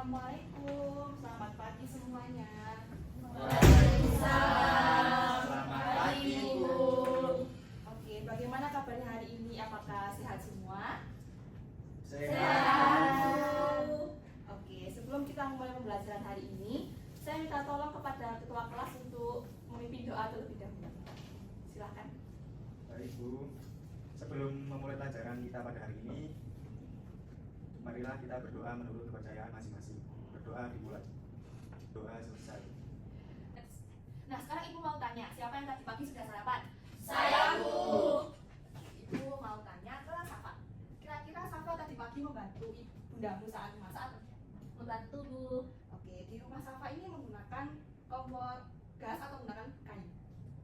Assalamualaikum, selamat pagi semuanya. Waalaikumsalam. Selamat pagi, Bu. Oke, bagaimana kabarnya hari ini? Apakah sehat semua? Sehat. Oke, sebelum kita mulai pembelajaran hari ini, saya minta tolong kepada ketua kelas untuk memimpin doa terlebih dahulu. Silakan. Baik, Bu. Sebelum memulai pelajaran kita pada hari ini, marilah kita berdoa menurut kepercayaan masing-masing. Berdoa dimulai. Doa selesai. Nah, sekarang Ibu mau tanya, siapa yang tadi pagi sudah sarapan? Saya, Bu. Ibu mau tanya ke Safa. Kira-kira Safa tadi pagi membantu bundamu saat memasak atau tidak? Membantu, Bu. Oke, di rumah Safa ini menggunakan kompor gas atau menggunakan kayu?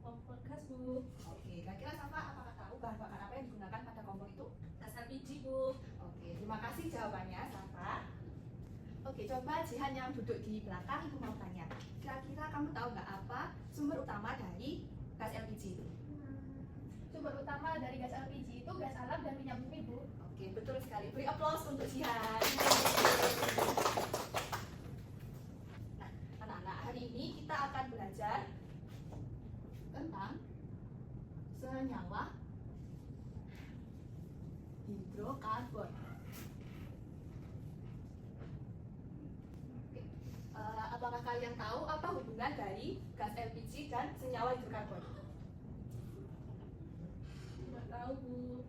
Kompor gas, Bu. Oke, kira-kira Safa apakah tahu bahan bakar apa yang digunakan pada kompor itu? Gas LPG, Bu. Oke, terima kasih jawabannya, Safa. Oke, coba Jihan yang duduk di belakang, Ibu mau tanya. Kira-kira kamu tahu nggak apa sumber utama dari gas LPG itu? Sumber utama dari gas LPG itu gas alam dan minyak bumi, Bu. Oke, betul sekali. Beri aplaus untuk Jihan. Nah, anak-anak, hari ini kita akan belajar tentang senyawa hidrokarbon. Apakah kalian tahu apa hubungan dari gas LPG dan senyawa hidrokarbon? Tidak tahu, Bu.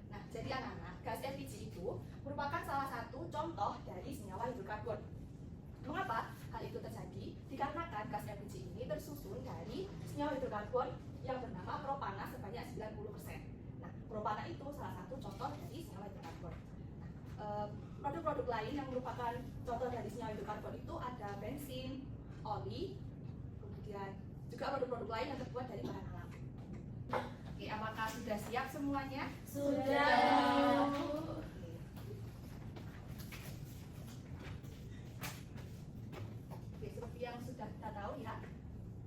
Nah, jadi anak-anak, gas LPG itu merupakan salah satu contoh dari senyawa hidrokarbon. Mengapa hal itu terjadi? Dikarenakan gas LPG ini tersusun dari senyawa hidrokarbon yang bernama propana sebanyak 90%. Nah, propana itu salah satu contoh dari senyawa hidrokarbon. Nah, produk-produk lain yang merupakan contoh dari senyawa hidrokarbon itu ada bensin, oli, kemudian juga produk-produk lain yang terbuat dari bahan alam. Oke, apakah sudah siap semuanya? Sudah. Oke, seperti yang sudah kita tahu ya,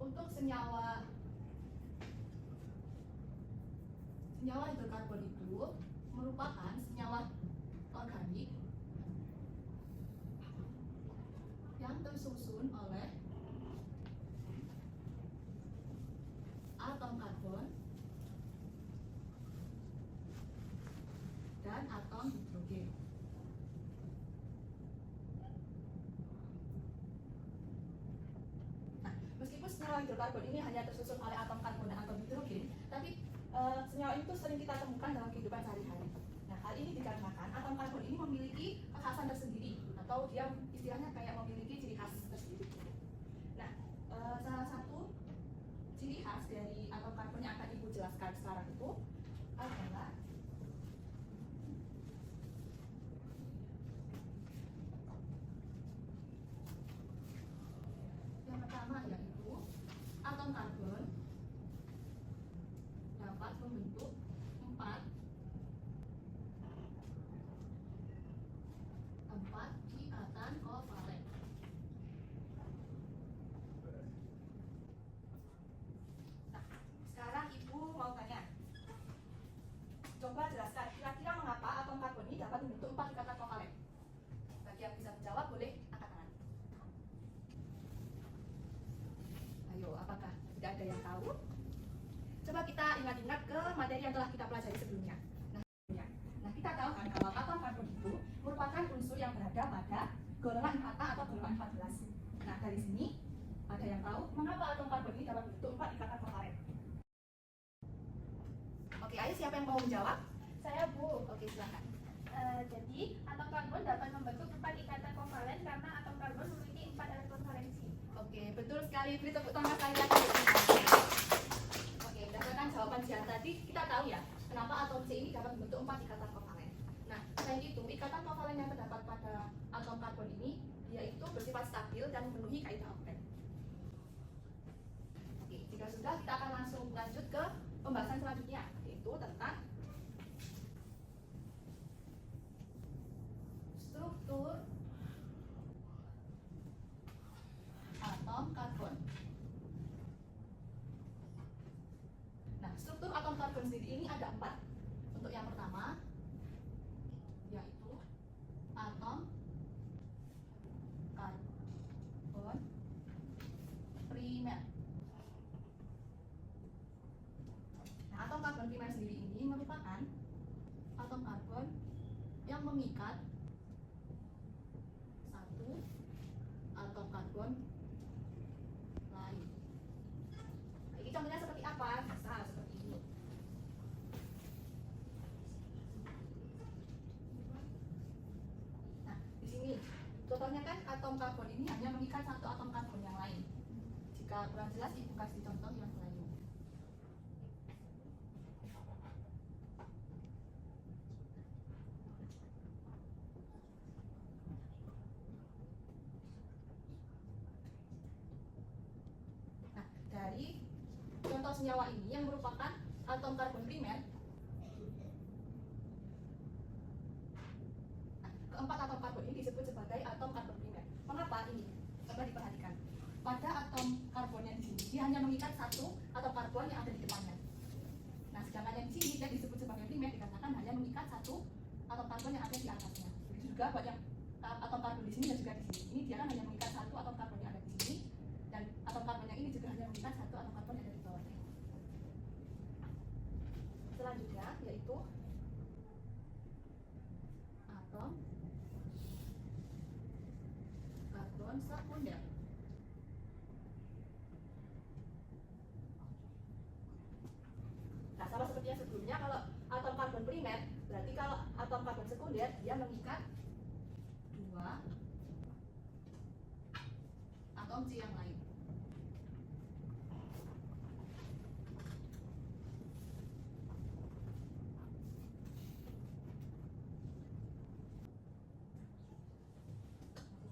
untuk senyawa hidrokarbon itu merupakan senyawa organik yang tersusun oleh atom karbon dan atom hidrogen. Nah, meskipun senyawa hidrokarbon ini hanya tersusun oleh atom karbon dan atom hidrogen, tapi senyawa itu sering kita temukan dalam kehidupan sehari-hari. Nah, hal ini dikarenakan atom karbon ini memiliki kekhasan tersendiri, atau dia istilahnya kayak memiliki ciri khas tersendiri. Nah, salah satu ciri khas dari atom karbon yang akan Ibu jelaskan sekarang itu adalah yang pertama, yaitu atom karbon dapat membentuk 4 ikatan kovalen. Nah, sekarang Ibu mau tanya. Coba jelaskan, kira-kira mengapa atom karbon ini dapat membentuk 4 ikatan kovalen? Bagi yang bisa menjawab, boleh angkat tangan. Ayo, apakah tidak ada yang tahu? Coba kita ingat-ingat ke materi yang telah kita pelajari sebelumnya. Nah, kita tahu kan kalau atom karbon itu merupakan unsur yang berada pada golongan 4A atau golongan 14. Nah, dari sini ada yang tahu mengapa atom karbon ini dapat membentuk 4 ikatan kovalen? Oke, ayo siapa yang mau menjawab? Saya, Bu. Oke, silakan. Jadi, atom karbon dapat membentuk 4 ikatan kovalen karena atom karbon memiliki 4 elektron valensi. Oke, betul sekali. Beri tepuk tangan sekali lagi. Oke, berdasarkan jawaban Jihan tadi, kita tahu ya kenapa atom C ini dapat membentuk 4 ikatan kovalen. Nah, selain itu, ikatan kovalen yang terdapat pada atom karbon ini yaitu bersifat stabil dan memenuhi kaidah oktet. Oke, jika sudah, kita akan langsung lanjut ke pembahasan selanjutnya, yaitu tentang struktur atom karbon. Nah, struktur atom karbon sendiri ini ada 4. Untuk yang pertama, yaitu atom yang mengikat satu atom karbon lain. Nah, ini contohnya seperti apa? Bisa seperti ini. Nah, di sini contohnya kan atom karbon ini hanya mengikat satu atom karbon yang lain. Jika kurang jelas, ibu kasih contoh yang lain. Nah, dari contoh senyawa ini yang merupakan atom karbon primer, nah, keempat atom karbon ini disebut sebagai atom karbon primer. Mengapa ini? Coba diperhatikan. Pada atom karbon yang di sini, dia hanya mengikat satu atom karbon yang ada di depannya. Nah, sedangkan yang di sini dia disebut sebagai primer dikarenakan hanya mengikat satu atom karbon yang ada di atasnya. Begitu juga buat yang atom karbon di sini dan juga di sini. Ini dia kan hanya mengikat satu atom karbon yang ada di sini, dan atom karbon yang ini juga hanya mengikat satu atom karbon yang ada di bawahnya. Selanjutnya yaitu atom karbon sekunder. Nah, sama seperti yang sebelumnya, kalau atom karbon primer, berarti kalau atom karbon sekunder dia mengikat dua atom C yang lain.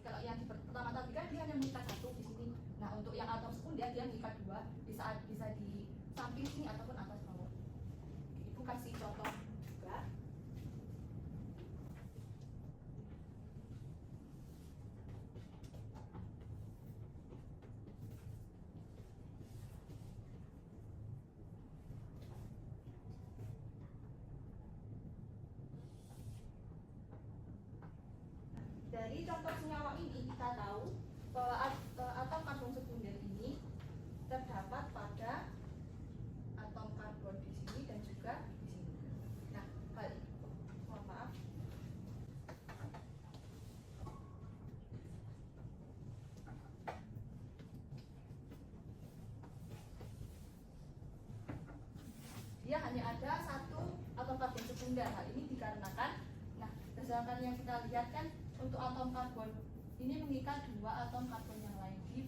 Kalau yang pertama tadi kan dia hanya mengikat satu di sini. Nah, untuk yang atom sekunder dia mengikat dua, bisa di samping sini ataupun atas bawah. Ibu kasih contoh juga. Dari contoh senyawa ini kita tahu bahwa atom karbon sekunder ini terdapat pada atom karbon di sini dan juga di sini. Nah, mohon maaf. Dia hanya ada satu atom karbon sekunder. Hal ini dikarenakan, nah, berdasarkan yang kita lihat kan, untuk atom karbon ini mengikat dua atom karbon yang lain di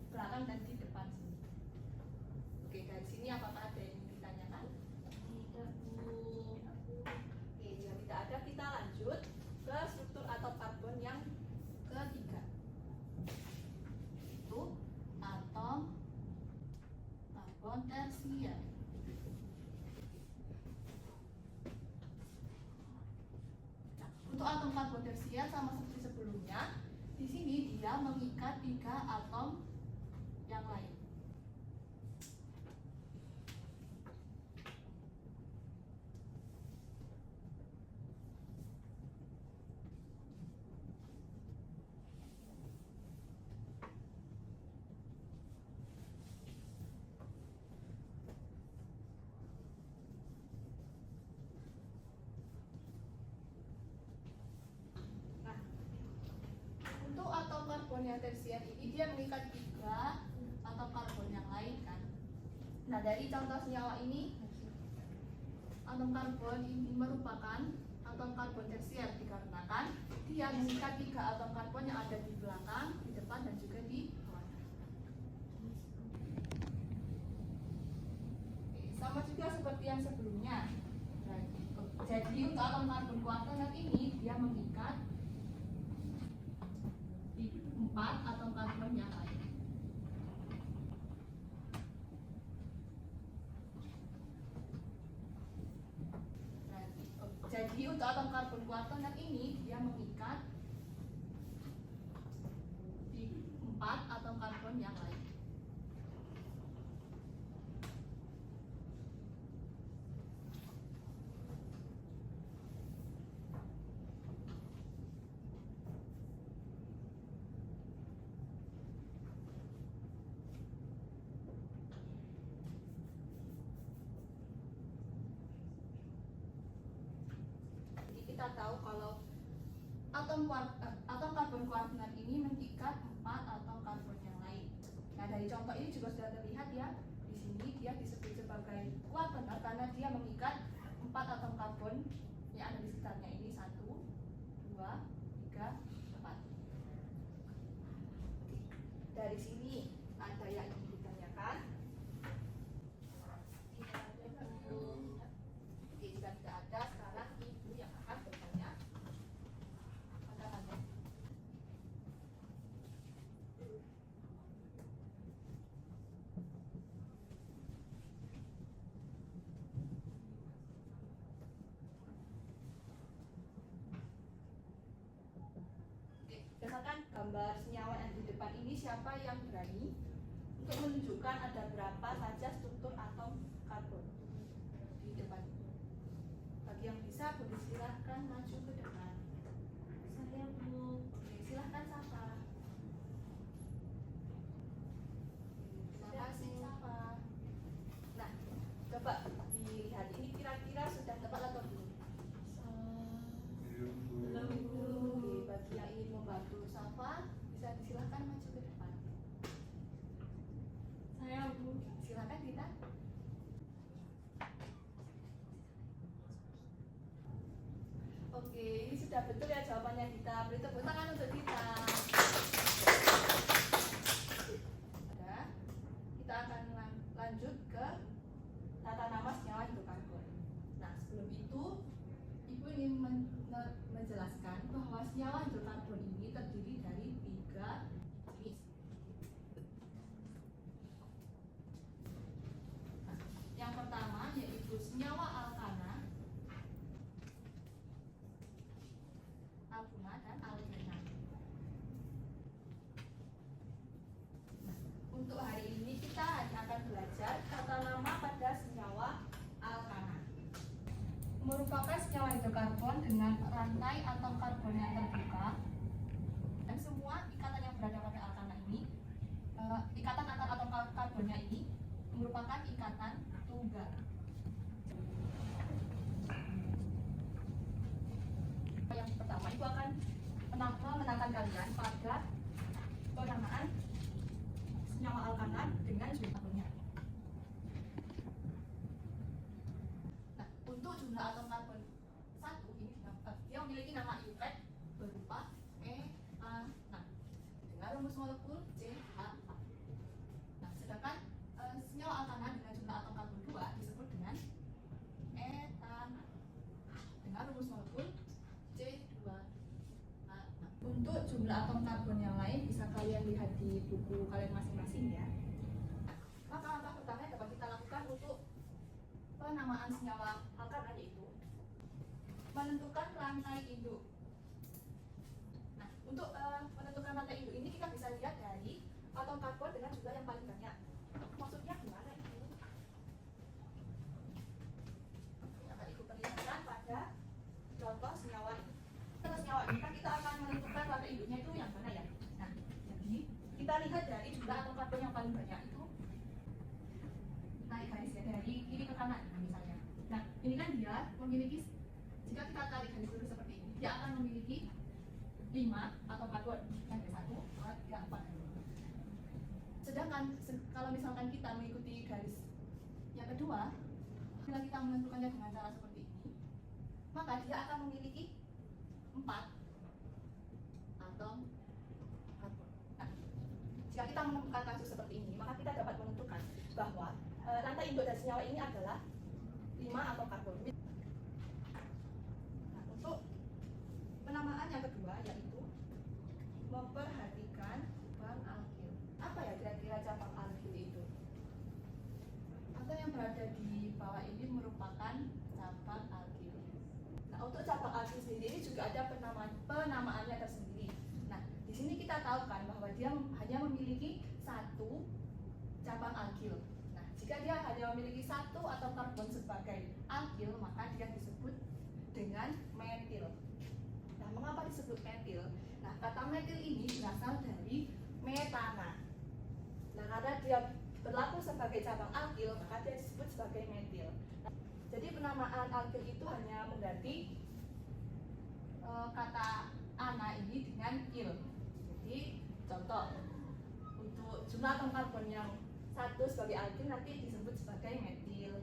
belakang dan di depan sini. Oke, dari sini apakah ada yang ingin ditanyakan? Tidak, Bu. Oke, jika tidak ada, kita lanjut ke struktur atom karbon yang ketiga. Itu atom karbon tersier. Untuk atom karbon tersier sama seperti sebelumnya, di sini dia mengikat tiga atom yang lain. Untuk atom karbon yang tersier ini dia mengikat tiga atom karbon yang lain kan. Nah, dari contoh senyawa ini, atom karbon ini merupakan atom karbon tersier dikarenakan dia mengikat tiga atom karbon yang ada di belakang, di depan dan juga di bawah. Sama juga seperti yang sebelumnya. Nah, jadi untuk atom karbon kuartoner ini dia mengikat empat atom karbon yang lain. Jadi untuk atom karbon kuartoner ini dia mengikat di empat atom karbon yang lain. kita tahu kalau atom karbon koordinat ini mengikat 4 atom karbon yang lain. Nah, dari contoh ini juga sudah terlihat ya, di sini dia disebut sebagai kuartener karena dia mengikat 4 atom karbon yang ada di sekitarnya ini, 1, 2, 3, 4. Dari sini ada yang ingin ditanyakan? Oke, jika tidak ada, sekarang ibu yang akan bertanya. Berdasarkan gambar senyawa yang di depan ini, siapa yang berani untuk menunjukkan ada berapa saja struktur atom karbon di depan ini? Bagi yang bisa, boleh silahkan maju ke depan. Saya Bu. Oke, silahkan Safa. Terima kasih Safa. Nah, coba dilihat ini kira-kira sudah tepat atau belum? Belum Bu. Oke, bagi yang ingin membantu Safa, bisa disilahkan maju ke depan. Saya Bu. Silakan Dita. Oke, ini sudah betul ya jawabannya Dita. Beri tepuk tangan untuk Dita. Ada. Kita akan lanjut ke tata nama senyawa hidrokarbon. Nah, sebelum itu Ibu ingin menjelaskan bahwa senyawa hidrokarbon ini terdiri dari 3 jenis. Nah, yang pertama yaitu senyawa alkana, alkuna, dan alkena. Nah, untuk hari ini kita hanya akan belajar tata nama pada senyawa alkana. Merupakan senyawa hidrokarbon dengan rantai atom karbon yang terbuka, dan semua ikatan yang berada pada alkana ini, ikatan antar atom karbonnya ini merupakan ikatan tunggal. Yang pertama, Ibu akan menenangkan kalian pada penamaan senyawa alkana dengan jumlah atomnya. Nah, untuk jumlah atom karbon 1 ini dia memiliki nama iuret berupa E6 dengan rumus molekul CH4. Nah, sedangkan senyawa alkana dengan jumlah atom karbon 2 disebut dengan etana dengan rumus molekul C2H6. Untuk jumlah atom karbon yang lain bisa kalian lihat di buku kalian masing-masing ya. Maka langkah pertama yang dapat kita lakukan untuk penamaan senyawa alkana yaitu menentukan rantai induk. Nah, untuk menentukan rantai induk ini kita bisa lihat dari atom karbon dengan jumlah yang paling banyak. Maksudnya gimana itu? Yang akan Ibu perlihatkan pada contoh senyawa ini. Contoh senyawa ini kan kita akan menentukan rantai induknya itu yang mana ya? Nah, jadi kita lihat dari jumlah atom karbon yang paling banyak itu naik garisnya dari kiri ke kanan, nah, misalnya. Nah, ini kan dia memiliki, jika kita tarik garis lurus seperti ini, dia akan memiliki 5 atom karbon. Yang ke 1, 2, 3, 4. Sedangkan kalau misalkan kita mengikuti garis yang kedua, bila kita menentukannya dengan cara seperti ini, maka dia akan memiliki 4 atom karbon. Nah, jika kita menemukan kasus seperti ini, maka kita dapat menentukan bahwa rantai induk dari senyawa ini adalah 5 atom karbon. Nah, untuk penamaan yang kedua yaitu memperhatikan cabang alkil. Apa ya kira-kira cabang alkil itu? Atau yang berada di bawah ini merupakan cabang alkil. Nah, untuk cabang alkil sendiri juga ada penamaannya tersendiri. Nah, di sini kita tahu kan bahwa dia hanya memiliki 1 cabang alkil. Nah, jika dia hanya memiliki 1 atom karbon sebagai alkil, maka dia disebut dengan metil. Nah, mengapa disebut metil? Nah, kata metil ini berasal dari metana. Nah, karena dia berlaku sebagai cabang alkil, maka dia disebut sebagai metil. Nah, jadi penamaan alkil itu hanya mengganti kata ana ini dengan il. Jadi contoh untuk jumlah atom karbon yang satu sebagai alkil nanti disebut sebagai metil,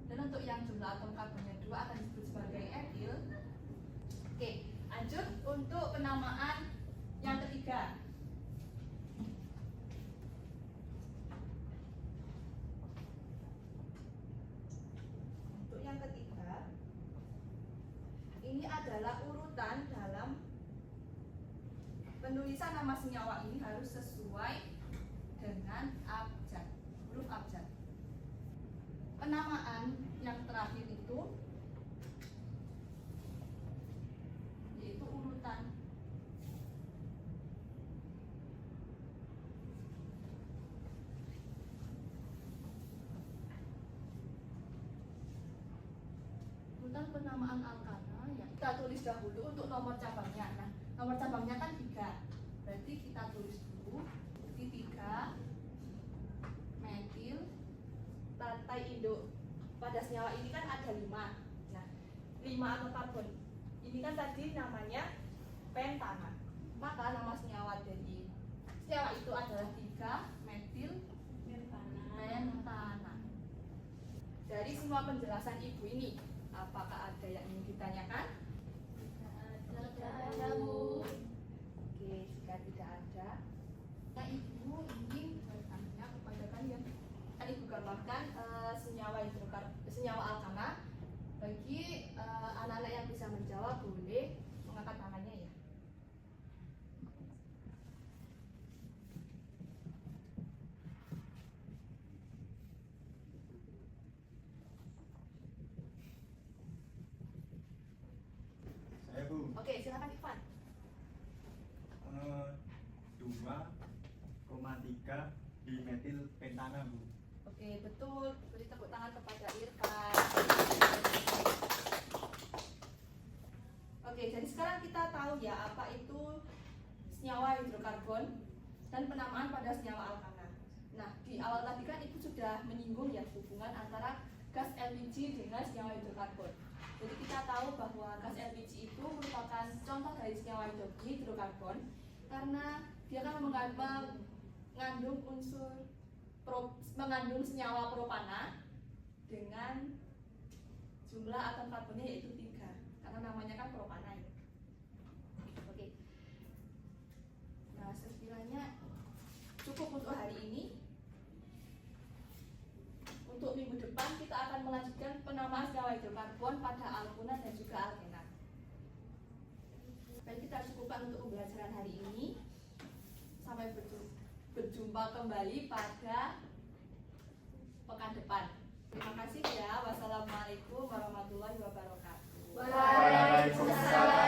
dan untuk yang jumlah atom karbon yang dua akan disebut sebagai etil. Oke, lanjut untuk penamaan yang ketiga. Untuk yang ketiga, ini adalah urutan dalam penulisan nama senyawa ini harus sesuai dengan abjad, huruf abjad. Penamaan yang terakhir itu yaitu urutan penamaan alkana ya kita tulis dahulu untuk nomor cabangnya. Nah, nomor cabangnya kan 3, berarti kita tulis dulu di 3 metil rantai induk. Pada senyawa ini kan ada 5. Nah, 5 atom karbon ini kan tadi namanya pentana, maka nama senyawa dari senyawa itu adalah 3 metil pentana. Dari semua penjelasan ibu ini, apakah ada yang ingin ditanyakan? Tidak ada, Bu. Oke, jika tidak ada, nah ibu ingin bertanya kepada kalian. Kan ibu gambarkan senyawa alkana. Bagi anak-anak yang bisa menjawab boleh mengangkat tangannya ya. Saya Bu. Oke, silakan Ivan. 2,3 dimetil pentana Bu. Oke, betul. Beri tepuk tangan kepada Irfan. Oke, jadi sekarang kita tahu ya apa itu senyawa hidrokarbon dan penamaan pada senyawa alkana. Nah, di awal tadi kan Ibu sudah menyinggung ya hubungan antara gas LPG dengan senyawa hidrokarbon. Jadi kita tahu bahwa gas LPG itu merupakan contoh dari senyawa hidrokarbon karena dia kan mengandung senyawa propana dengan jumlah atom karbonnya yaitu 3, karena namanya kan propana ya. Oke. Nah, sekiranya cukup untuk hari ini. Untuk minggu depan kita akan melanjutkan penamaan senyawa hidrokarbon pada alkuna dan juga alkena. Baik, kita cukupkan untuk pembelajaran hari ini. Sampai berjumpa kembali pada pekan depan. Terima kasih ya. Wassalamualaikum warahmatullahi wabarakatuh. Waalaikumsalam.